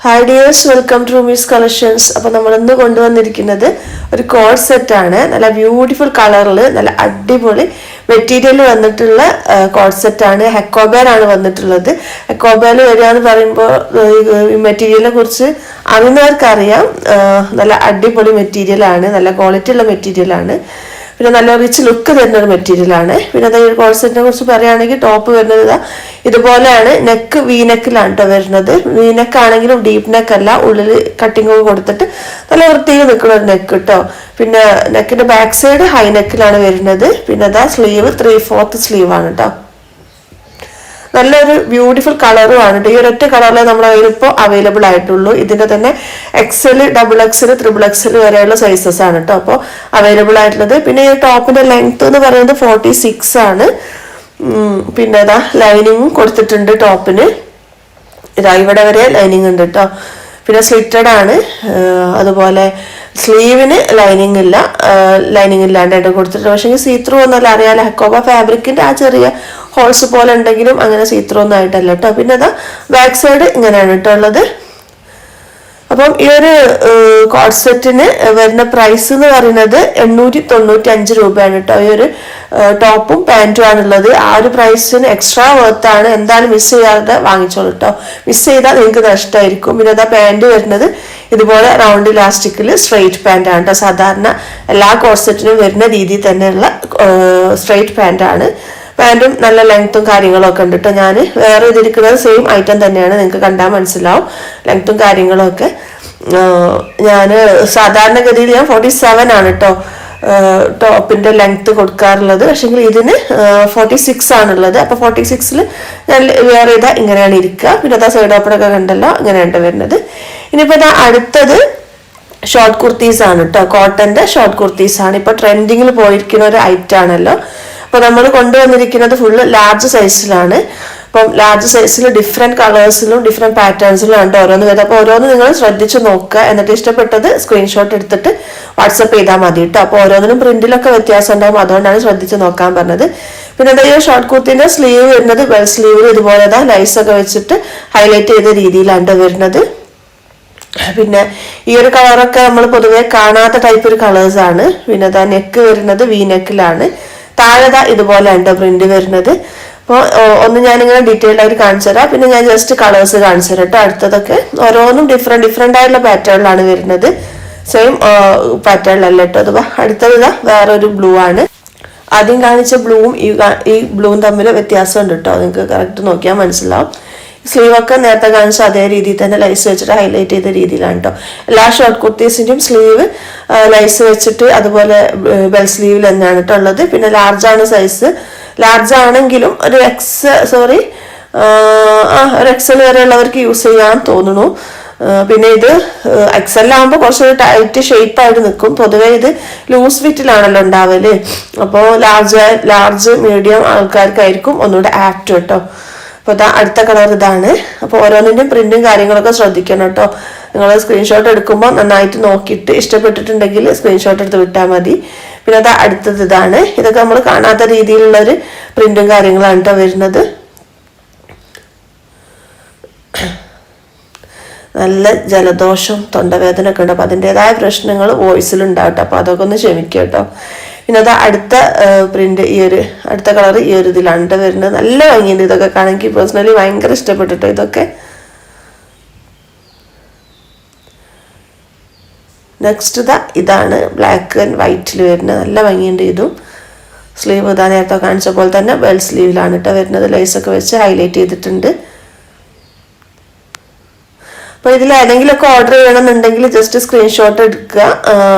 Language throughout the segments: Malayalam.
Hi dears, welcome to Rumi's Collections. അപ്പോൾ നമ്മൾ ഇന്ന് കൊണ്ടുവന്നിരിക്കുന്നത് ഒരു കോഡ് സെറ്റ് ആണ്. നല്ല ബ്യൂട്ടിഫുൾ കളറിൽ നല്ല അടിപൊളി മെറ്റീരിയൽ വന്നിട്ടുള്ള കോഡ് സെറ്റ് ആണ്. ഹെക്കോബേൽ ആണ് വന്നിട്ടുള്ളത്. ഹെക്കോബേൽ വരികയെന്ന് പറയുമ്പോൾ ഈ മെറ്റീരിയലിനെ കുറിച്ച് അറിയുന്നവർക്ക് അറിയാം. നല്ല അടിപൊളി മെറ്റീരിയൽ ആണ്, നല്ല ക്വാളിറ്റി ഉള്ള മെറ്റീരിയൽ ആണ്. പിന്നെ നല്ല റിച്ച് ലുക്ക് തരുന്ന ഒരു മെറ്റീരിയൽ ആണ്. പിന്നെ അത് കോഡ് സെറ്റിനെ കുറിച്ച് പറയുകയാണെങ്കിൽ ടോപ്പ് വരുന്നത് ഇതുപോലെയാണ്. നെക്ക് വി നെക്കിലാണ് കേട്ടോ വരുന്നത്. വി നെക്ക് ആണെങ്കിലും ഡീപ്പ് നെക്ക് അല്ല, ഉള്ളിൽ കട്ടിങ് ഒക്കെ കൊടുത്തിട്ട് നല്ല വൃത്തിയിൽ നിൽക്കുന്ന ഒരു നെക്ക് കേട്ടോ. പിന്നെ നെക്കിന്റെ ബാക്ക് സൈഡ് ഹൈ നെക്കിലാണ് വരുന്നത്. പിന്നെ അതാ സ്ലീവ് 3/4 സ്ലീവ് ആണ് കേട്ടോ. നല്ലൊരു ബ്യൂട്ടിഫുൾ കളറും ആണ്. ഈ ഒരൊറ്റ കളറിലെ നമ്മുടെ കയ്യിൽ ഇപ്പോൾ അവൈലബിൾ ആയിട്ടുള്ളൂ. ഇതിന്റെ തന്നെ XL, XXL, XXL വരെയുള്ള സൈസസ് ആണ് കേട്ടോ അപ്പോൾ അവൈലബിൾ ആയിട്ടുള്ളത്. പിന്നെ ഈ ടോപ്പിന്റെ ലെങ്ത് എന്ന് പറയുന്നത് 46 ആണ്. പിന്നെ ഇതാ ലൈനിങ്ങും കൊടുത്തിട്ടുണ്ട് ടോപ്പിന്. ഇതാ ഇവിടെ വരെ ലൈനിങ് ഉണ്ട് കേട്ടോ. പിന്നെ സ്ലിറ്റഡ് ആണ്. അതുപോലെ സ്ലീവിന് ലൈനിങ് ഇല്ല, ലൈനിങ് ഇല്ലാണ്ടായിട്ട് കൊടുത്തിട്ടുണ്ട്. പക്ഷേ സീത്രൂ ഒന്നല്ല, അറിയാലോ ഹെക്കോബ ഫാബ്രിക്കിന്റെ ആ ചെറിയ ഹോൾസ് പോലെ ഉണ്ടെങ്കിലും അങ്ങനെ സീത്രൂ ഒന്നും ആയിട്ടല്ല കേട്ടോ. പിന്നെ അതാ ബാക്ക് സൈഡ് ഇങ്ങനെയാണ് കേട്ടോ ഉള്ളത്. അപ്പം ഈ ഒരു കോഡ് സെറ്റിന് വരുന്ന പ്രൈസ് എന്ന് പറയുന്നത് 895 രൂപയാണ് കേട്ടോ. ഈ ഒരു ടോപ്പും പാൻറ്റും ആണുള്ളത്. ആ ഒരു പ്രൈസിന് എക്സ്ട്രാ വർത്ത് ആണ്. എന്തായാലും മിസ് ചെയ്യാതെ വാങ്ങിച്ചോളൂ കേട്ടോ. മിസ് ചെയ്താൽ നിങ്ങൾക്ക് നഷ്ടമായിരിക്കും. പിന്നെ അതാ പാൻറ് വരുന്നത് ഇതുപോലെ റൗണ്ട് ഇലാസ്റ്റിക്കിൽ സ്ട്രെയിറ്റ് പാൻ്റ് ആണ് കേട്ടോ. സാധാരണ എല്ലാ കോഡ് സെറ്റിനും വരുന്ന രീതിയിൽ തന്നെയുള്ള സ്ട്രെയിറ്റ് പാൻ്റ് ആണ്. പാൻറ്റും നല്ല ലെങ്ത്തും കാര്യങ്ങളും ഒക്കെ ഉണ്ട് കേട്ടോ. ഞാൻ വേറെ ഇതിരിക്കുന്നത് സെയിം ഐറ്റം തന്നെയാണ്, നിങ്ങൾക്ക് കണ്ടാൽ മനസ്സിലാവും ലെങ്ത്തും കാര്യങ്ങളും ഒക്കെ. ഞാൻ സാധാരണഗതിയിൽ ഞാൻ 47 ആണ് കേട്ടോ ടോപ്പിന്റെ ലെങ്ത്ത് കൊടുക്കാറുള്ളത്. പക്ഷെങ്കിൽ ഇതിന് 46 ആണുള്ളത്. അപ്പൊ 46-ൽ ഞാൻ വേറെ ഇതാ ഇങ്ങനെയാണ് ഇരിക്കുക. പിന്നെ അതാ സൈഡ് ഓപ്പണൊക്കെ കണ്ടല്ലോ, ഇങ്ങനെയാണ് വരുന്നത്. ഇനിയിപ്പോ ഇതാ അടുത്തത് ഷോർട്ട് കുർത്തീസ് ആണ് കേട്ടോ. കോട്ടന്റെ ഷോർട്ട് കുർത്തീസ് ആണ് ഇപ്പൊ ട്രെൻഡിങ്ങിൽ പോയിരിക്കുന്ന ഒരു ഐറ്റം ആണല്ലോ. അപ്പൊ നമ്മൾ കൊണ്ടുവന്നിരിക്കുന്നത് ഫുള്ള് ലാർജ് സൈസിലാണ്. അപ്പം ലാർജ് സൈസിൽ ഡിഫറെന്റ് കളേഴ്സിലും ഡിഫറെന്റ് പാറ്റേൺസിലും ആണ് ഓരോന്ന് വരുന്നത്. അപ്പോൾ ഓരോന്ന് നിങ്ങൾ ശ്രദ്ധിച്ച് നോക്കുക. എന്നിട്ട് ഇഷ്ടപ്പെട്ടത് സ്ക്രീൻഷോട്ട് എടുത്തിട്ട് വാട്സപ്പ് ചെയ്താൽ മതി കേട്ടോ. അപ്പോൾ ഓരോന്നിനും പ്രിന്റിലൊക്കെ വ്യത്യാസം ഉണ്ടാവും, അതുകൊണ്ടാണ് ശ്രദ്ധിച്ച് നോക്കാൻ പറഞ്ഞത്. പിന്നെ എന്താ ഈ ഷോർട്ട് കുർത്തിന്റെ സ്ലീവ് വരുന്നത് ബെൽ സ്ലീവിൽ ഇതുപോലെ ലൈസ് ഒക്കെ വെച്ചിട്ട് ഹൈലൈറ്റ് ചെയ്ത രീതിയിലാണ് വരുന്നത്. പിന്നെ ഈ ഒരു കളറൊക്കെ നമ്മൾ പൊതുവെ കാണാത്ത ടൈപ്പ് ഒരു കളേഴ്സ് ആണ്. പിന്നെ അതാ നെക്ക് വരുന്നത് വി നെക്കിലാണ്. താഴെ ഇതുപോലെ ഉണ്ട് പ്രിന്റ് വരുന്നത്. അപ്പോൾ ഒന്ന് ഞാനിങ്ങനെ ഡീറ്റെയിൽഡ് ആയിട്ട് കാണിച്ചു തരാം. പിന്നെ ഞാൻ ജസ്റ്റ് കളേഴ്സ് കാണിച്ചു തരാം കേട്ടോ. അടുത്തതൊക്കെ ഓരോന്നും ഡിഫറെന്റ് ആയിട്ടുള്ള പാറ്റേണിലാണ് വരുന്നത്. സെയിം പാറ്റേണിലല്ല കേട്ടോ. അത് അടുത്തത് വേറൊരു ബ്ലൂ ആണ്. ആദ്യം കാണിച്ച ബ്ലൂവും ഈ ബ്ലൂവും തമ്മിൽ വ്യത്യാസമുണ്ട് കേട്ടോ. നിങ്ങൾക്ക് കറക്റ്റ് നോക്കിയാൽ മനസ്സിലാവും. സ്ലീവൊക്കെ നേരത്തെ കാണിച്ച അതേ രീതിയിൽ തന്നെ ലൈസ് വെച്ചിട്ട് ഹൈലൈറ്റ് ചെയ്ത രീതിയിലാണ് കേട്ടോ. എല്ലാ ഷോർട്ട് കുർത്തീസിന്റെയും സ്ലീവ് ലൈസ് വെച്ചിട്ട് അതുപോലെ ബെൽ സ്ലീവിൽ തന്നെയാണ് കേട്ടോ ഉള്ളത്. പിന്നെ ലാർജ് ആണ് സൈസ്. ലാർജ് ആണെങ്കിലും ഒരു XL വരെ ഉള്ളവർക്ക് യൂസ് ചെയ്യാൻ തോന്നുന്നു. പിന്നെ ഇത് XL ആകുമ്പോൾ കുറച്ചൊരു ടൈറ്റ് ഷേപ്പ് ആയിട്ട് നിൽക്കും. പൊതുവെ ഇത് ലൂസ് ഫിറ്റിലാണല്ലോ ഉണ്ടാവല്. അപ്പോൾ ലാർജ് മീഡിയം ആൾക്കാർക്കായിരിക്കും ഒന്നുകൂടെ ആപ്റ്റ് കേട്ടോ. അപ്പോൾ അടുത്ത കളർ ഇതാണ്. അപ്പോൾ ഓരോന്നിൻ്റെയും പ്രിന്റും കാര്യങ്ങളൊക്കെ ശ്രദ്ധിക്കണം കേട്ടോ. നിങ്ങൾ സ്ക്രീൻഷോട്ട് എടുക്കുമ്പോൾ നന്നായിട്ട് നോക്കിയിട്ട് ഇഷ്ടപ്പെട്ടിട്ടുണ്ടെങ്കിൽ സ്ക്രീൻഷോട്ട് എടുത്ത് വിട്ടാൽ മതി. പിന്നെ അത് അടുത്തത് ഇതാണ്. ഇതൊക്കെ നമ്മൾ കാണാത്ത രീതിയിലുള്ളൊരു പ്രിന്റും കാര്യങ്ങളാണ് കേട്ടോ വരുന്നത്. നല്ല ജലദോഷം തൊണ്ടവേദന ഒക്കെ ഉണ്ട്. അപ്പോൾ അതിൻ്റെതായ പ്രശ്നങ്ങൾ വോയിസിലുണ്ടാവട്ടെ. അപ്പോൾ അതൊക്കെ ഒന്ന് ക്ഷമിക്കുക കേട്ടോ. പിന്നെ അത് അടുത്ത പ്രിന്റ് അടുത്ത കളർ ഈ ഒരു ഇതിലാണ് വരുന്നത്. നല്ല ഭംഗിയുണ്ട്. ഇതൊക്കെ കാണാൻ പേഴ്സണലി ഭയങ്കര ഇഷ്ടപ്പെട്ടിട്ടോ ഇതൊക്കെ. നെക്സ്റ്റ് ഇതാണ് ബ്ലാക്ക് ആൻഡ് വൈറ്റിൽ വരുന്നത്. നല്ല ഭംഗിയുണ്ട് ഇതും. സ്ലീവ് ഇതാ നേരത്തെ കാണിച്ച പോലെ തന്നെ ബെൽ സ്ലീവിലാണ് കേട്ടോ വരുന്നത്. ലൈസൊക്കെ വെച്ച് ഹൈലൈറ്റ് ചെയ്തിട്ടുണ്ട്. അപ്പോൾ ഇതിൽ ഏതെങ്കിലുമൊക്കെ ഓർഡർ ചെയ്യണമെന്നുണ്ടെങ്കിൽ ജസ്റ്റ് സ്ക്രീൻഷോട്ട് എടുക്കുക.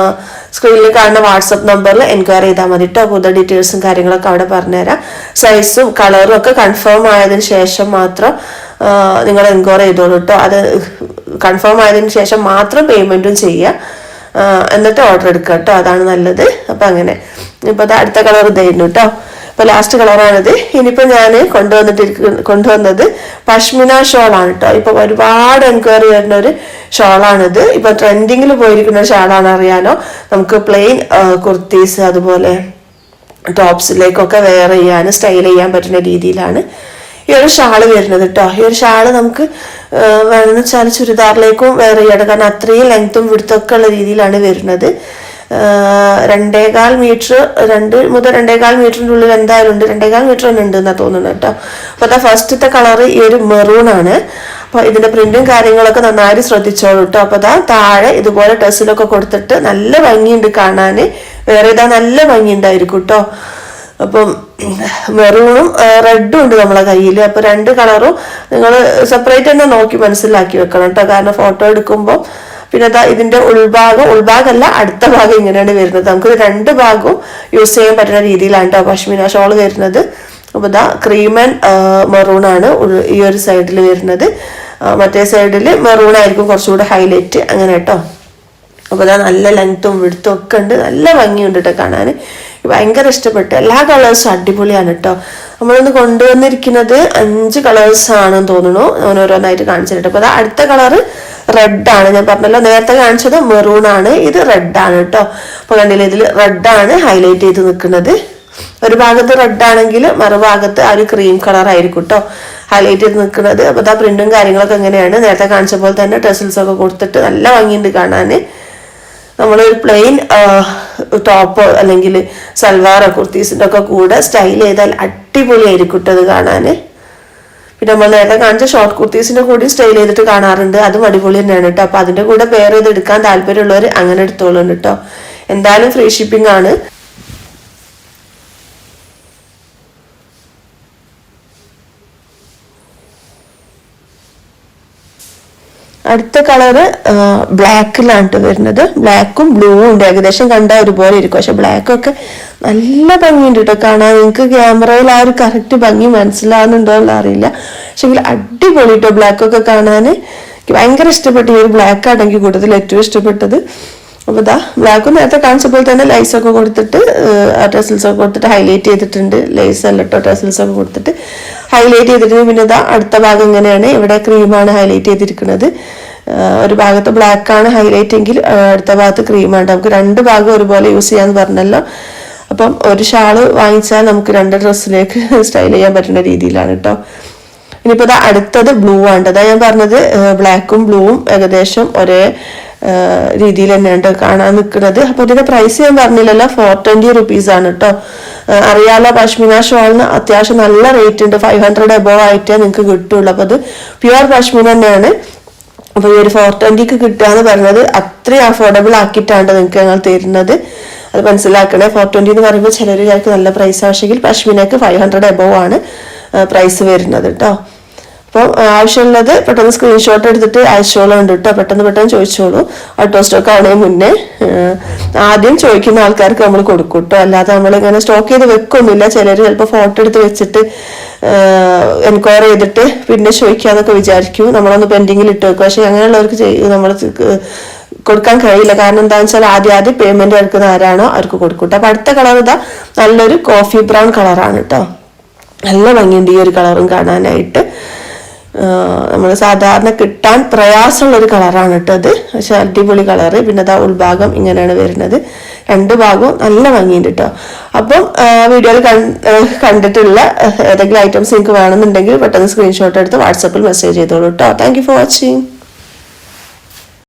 സ്ക്രീനിൽ കാണുന്ന വാട്സപ്പ് നമ്പറിൽ എൻക്വയറി ചെയ്താൽ മതി കേട്ടോ. കൂടുതൽ ഡീറ്റെയിൽസും കാര്യങ്ങളൊക്കെ അവിടെ പറഞ്ഞുതരാം. സൈസും കളറും ഒക്കെ കൺഫേം ആയതിനു ശേഷം മാത്രം നിങ്ങൾ എൻക്വയറി ചെയ്തോളൂ കേട്ടോ. അത് കൺഫേം ആയതിനു ശേഷം മാത്രം പേയ്മെൻറ്റും ചെയ്യുക. എന്നിട്ട് ഓർഡർ എടുക്കുക കേട്ടോ. അതാണ് നല്ലത്. അപ്പം അങ്ങനെ ഇപ്പോൾ അത് അടുത്ത കളർ ഇതായിരുന്നു കേട്ടോ. അപ്പോൾ ലാസ്റ്റ് കളറാണിത്. ഇനിയിപ്പോൾ ഞാൻ കൊണ്ടുവന്നത് പഷ്മിന ഷോളാണ് കേട്ടോ. ഇപ്പൊ ഒരുപാട് എൻക്വയറി വരുന്ന ഒരു ഷോളാണിത്. ഇപ്പൊ ട്രെൻഡിങ്ങിൽ പോയിരിക്കുന്ന ഒരു ഷാളാണ്. അറിയാലോ, നമുക്ക് പ്ലെയിൻ കുർത്തീസ് അതുപോലെ ടോപ്സിലേക്കൊക്കെ വെയർ ചെയ്യാൻ സ്റ്റൈൽ ചെയ്യാൻ പറ്റുന്ന രീതിയിലാണ് ഈ ഒരു ഷാള് വരുന്നത് കേട്ടോ. ഈ ഒരു ഷാള് നമുക്ക് വേണമെന്ന് വെച്ചാൽ ചുരിദാറിലേക്കും വേറെ ചെയ്യണം, കാരണം അത്രയും ലെങ്ത്തും വിടുത്തൊക്കെ ഉള്ള രീതിയിലാണ് വരുന്നത്. 2.25 മീറ്റർ, 2 മുതൽ 2.25 മീറ്ററിൻ്റെ ഉള്ളിൽ എന്തായാലും ഉണ്ട്. 2.25 മീറ്റർ തന്നെ ഉണ്ട് എന്നാ തോന്നുന്നത് കേട്ടോ. അപ്പോൾ അതാ ഫസ്റ്റത്തെ കളർ ഈ ഒരു മെറൂൺ ആണ്. അപ്പോൾ ഇതിന്റെ പ്രിന്റും കാര്യങ്ങളൊക്കെ നന്നായിട്ട് ശ്രദ്ധിച്ചോളൂ കേട്ടോ. അപ്പോൾ അതാ താഴെ ഇതുപോലെ ടെസ്സിലൊക്കെ കൊടുത്തിട്ട് നല്ല ഭംഗിയുണ്ട് കാണാൻ. വേറെ ഇതാ നല്ല ഭംഗിയുണ്ടായിരിക്കും കേട്ടോ. അപ്പം മെറൂണും റെഡും ഉണ്ട് നമ്മളെ കയ്യിൽ. അപ്പോൾ 2 കളറും നിങ്ങൾ സെപ്പറേറ്റ് തന്നെ നോക്കി മനസ്സിലാക്കി വെക്കണം കേട്ടോ, കാരണം ഫോട്ടോ എടുക്കുമ്പോൾ. പിന്നെ അതാ ഇതിന്റെ ഉൾഭാഗമല്ല അടുത്ത ഭാഗം ഇങ്ങനെയാണ് വരുന്നത്. നമുക്ക് 2 ഭാഗവും യൂസ് ചെയ്യാൻ പറ്റുന്ന രീതിയിലാണ് കേട്ടോ പശ്മിന ഷോൾ വരുന്നത്. അപ്പോൾ ഇതാ ക്രീം ആൻഡ് മെറൂൺ ആണ് ഈ ഒരു സൈഡിൽ വരുന്നത്. മറ്റേ സൈഡിൽ മെറൂൺ ആയിരിക്കും കുറച്ചുകൂടെ ഹൈലൈറ്റ്, അങ്ങനെ കേട്ടോ. അപ്പോൾ ഇതാ നല്ല ലെങ്ത്തും വിടുത്തും ഒക്കെ ഉണ്ട്, നല്ല ഭംഗിയുണ്ട് കേട്ടോ കാണാൻ. ഭയങ്കര ഇഷ്ടപ്പെട്ടു. എല്ലാ കളേഴ്സും അടിപൊളിയാണ് കേട്ടോ. നമ്മളിന്ന് കൊണ്ടുവന്നിരിക്കുന്നത് 5 കളേഴ്സ് ആണെന്ന് തോന്നുന്നു. ഓരോന്നായിട്ട് കാണിച്ചിട്ട്. അപ്പോൾ അടുത്ത കളറ് റെഡാണ്. ഞാൻ പറഞ്ഞല്ലോ നേരത്തെ കാണിച്ചത് മെറൂൺ ആണ്, ഇത് റെഡാണ് കേട്ടോ. അപ്പോൾ കണ്ടില്ലേ, ഇതിൽ റെഡാണ് ഹൈലൈറ്റ് ചെയ്ത് നിൽക്കുന്നത്. ഒരു ഭാഗത്ത് റെഡ് ആണെങ്കിൽ മറുഭാഗത്ത് ആ ഒരു ക്രീം കളർ ആയിരിക്കും കേട്ടോ ഹൈലൈറ്റ് ചെയ്ത് നിൽക്കുന്നത്. അപ്പോൾ ആ പ്രിന്റും കാര്യങ്ങളൊക്കെ എങ്ങനെയാണ് നേരത്തെ കാണിച്ച പോലെ തന്നെ ടെസിൽസ് ഒക്കെ കൊടുത്തിട്ട് നല്ല ഭംഗിയുണ്ട് കാണാൻ. നമ്മളൊരു പ്ലെയിൻ ടോപ്പോ അല്ലെങ്കിൽ സൽവാറോ കുർത്തീസിൻ്റെ ഒക്കെ കൂടെ സ്റ്റൈൽ ചെയ്താൽ അടിപൊളിയായിരിക്കും കേട്ടോ അത് കാണാൻ. പിന്നെ നമ്മൾ നേരത്തെ കാണിച്ച ഷോർട്ട് കുർത്തീസിന്റെ കൂടി സ്റ്റൈൽ ചെയ്തിട്ട് കാണാറുണ്ട്, അതും അടിപൊളി തന്നെയാണ് കേട്ടോ. അപ്പൊ അതിന്റെ കൂടെ പെയർ ചെയ്ത് എടുക്കാൻ താല്പര്യമുള്ളവർ അങ്ങനെ എടുത്തോളുണ്ട് കേട്ടോ. എന്തായാലും ഫ്രീ ഷിപ്പിംഗ് ആണ്. അടുത്ത കളറ് ബ്ലാക്കിലാണ് വരുന്നത്. ബ്ലാക്കും ബ്ലൂവും ഉണ്ട്, ഏകദേശം കണ്ടാൽ ഒരുപോലെ ഇരിക്കും. പക്ഷെ ബ്ലാക്കൊക്കെ നല്ല ഭംഗിയുണ്ട് കേട്ടോ കാണാൻ. നിങ്ങൾക്ക് ക്യാമറയിൽ ആ ഒരു കറക്റ്റ് ഭംഗി മനസ്സിലാവുന്നുണ്ടോ എന്ന് അറിയില്ല, പക്ഷെ അടിപൊളി കേട്ടോ ബ്ലാക്കൊക്കെ കാണാൻ. എനിക്ക് ഭയങ്കര ഇഷ്ടപ്പെട്ടു. ഈ ഒരു ബ്ലാക്ക് ആണെങ്കിൽ കൂടുതൽ ഏറ്റവും ഇഷ്ടപ്പെട്ടത്. അപ്പോൾ ഇതാ ബ്ലാക്കും നേരത്തെ കാണിച്ചപ്പോൾ തന്നെ ലൈസൊക്കെ കൊടുത്തിട്ട് ടെസിൽസൊക്കെ കൊടുത്തിട്ട് ഹൈലൈറ്റ് ചെയ്തിട്ടുണ്ട്. ലൈസ് അല്ല കേട്ടോ, ടെസിൽസൊക്കെ കൊടുത്തിട്ട് ഹൈലൈറ്റ് ചെയ്തിട്ടുണ്ട്. പിന്നെ ഇതാ അടുത്ത ഭാഗം ഇങ്ങനെയാണ്. ഇവിടെ ക്രീമാണ് ഹൈലൈറ്റ് ചെയ്തിരിക്കുന്നത്. ഒരു ഭാഗത്ത് ബ്ലാക്ക് ആണ് ഹൈലൈറ്റ് എങ്കിൽ അടുത്ത ഭാഗത്ത് ക്രീമാണ്. നമുക്ക് 2 ഭാഗം ഒരുപോലെ യൂസ് ചെയ്യാന്ന് പറഞ്ഞല്ലോ. അപ്പം ഒരു ഷാള് വാങ്ങിച്ചാൽ നമുക്ക് 2 ഡ്രസ്സിലേക്ക് സ്റ്റൈൽ ചെയ്യാൻ പറ്റുന്ന രീതിയിലാണ് കേട്ടോ. ഇനിയിപ്പോൾ ഇതാ അടുത്തത് ബ്ലൂ ആണ്. അതാ ഞാൻ പറഞ്ഞത് ബ്ലാക്കും ബ്ലൂവും ഏകദേശം ഒരേ രീതിയിൽ തന്നെയാണ് കാണാൻ നിൽക്കുന്നത്. അപ്പോൾ ഇതിന്റെ പ്രൈസ് ഞാൻ പറഞ്ഞില്ലല്ലോ, 420 rupees ആണ് കേട്ടോ. അറിയാലോ പശ്മിന ഷോളിന് അത്യാവശ്യം നല്ല റേറ്റ് ഉണ്ട്, 500 above ആയിട്ടേ നിങ്ങൾക്ക് കിട്ടുള്ളൂ. അപ്പോൾ അത് പ്യുവർ പശ്മിന തന്നെയാണ്. അപ്പോൾ ഈ ഒരു 420ക്ക് കിട്ടുക എന്ന് പറയുന്നത് അത്രയും അഫോർഡബിൾ ആക്കിയിട്ടാണ് നിങ്ങൾക്ക് ഞങ്ങൾ തരുന്നത്. അത് മനസ്സിലാക്കണേ. 420 എന്ന് പറയുമ്പോൾ ചിലർ വിചാരിക്കും നല്ല പ്രൈസ്, ആവശ്യമെങ്കിൽ പശ്മിനക്ക് 500 above ആണ് പ്രൈസ് വരുന്നത് കേട്ടോ. അപ്പോൾ ആവശ്യമുള്ളത് പെട്ടെന്ന് സ്ക്രീൻഷോട്ട് എടുത്തിട്ട് അയച്ചോളുണ്ട് കേട്ടോ. പെട്ടെന്ന് ചോദിച്ചോളൂ. ഔട്ട് സ്റ്റോക്ക് ആവണേ മുന്നേ ആദ്യം ചോദിക്കുന്ന ആൾക്കാർക്ക് നമ്മൾ കൊടുക്കും കേട്ടോ. അല്ലാതെ നമ്മളിങ്ങനെ സ്റ്റോക്ക് ചെയ്ത് വെക്കൊന്നുമില്ല. ചിലർ ചിലപ്പോൾ ഫോട്ടോ എടുത്ത് വെച്ചിട്ട് എൻക്വയറി ചെയ്തിട്ട് പിന്നെ ചോദിക്കാന്നൊക്കെ വിചാരിക്കും. നമ്മളൊന്ന് പെൻഡിങ്ങിൽ ഇട്ട് വെക്കും. പക്ഷെ അങ്ങനെയുള്ളവർക്ക് നമ്മൾ കൊടുക്കാൻ കഴിയില്ല. കാരണം എന്താണെന്ന് വെച്ചാൽ ആദ്യം പേയ്മെന്റ് എടുക്കുന്ന ആരാണോ അവർക്ക് കൊടുക്കും. അപ്പൊ അടുത്ത കളർ ഇതാ നല്ലൊരു കോഫി ബ്രൗൺ കളറാണ് കേട്ടോ. നല്ല ഭംഗിയുണ്ട് ഈ ഒരു കളറും കാണാനായിട്ട്. നമ്മൾ സാധാരണ കിട്ടാൻ പ്രയാസമുള്ളൊരു കളറാണ് കേട്ടോ അത്. പക്ഷെ അടിപൊളി കളറ്. പിന്നെ അതാ ഉൾഭാഗം ഇങ്ങനെയാണ് വരുന്നത്. 2 ഭാഗവും നല്ല ഭംഗിയുണ്ട് കേട്ടോ. അപ്പം വീഡിയോയിൽ കണ്ടിട്ടുള്ള ഏതെങ്കിലും ഐറ്റംസ് നിങ്ങൾക്ക് വേണമെന്നുണ്ടെങ്കിൽ പെട്ടെന്ന് സ്ക്രീൻഷോട്ട് എടുത്ത് വാട്സാപ്പിൽ മെസ്സേജ് ചെയ്തോളൂ കേട്ടോ. Thank you for watching.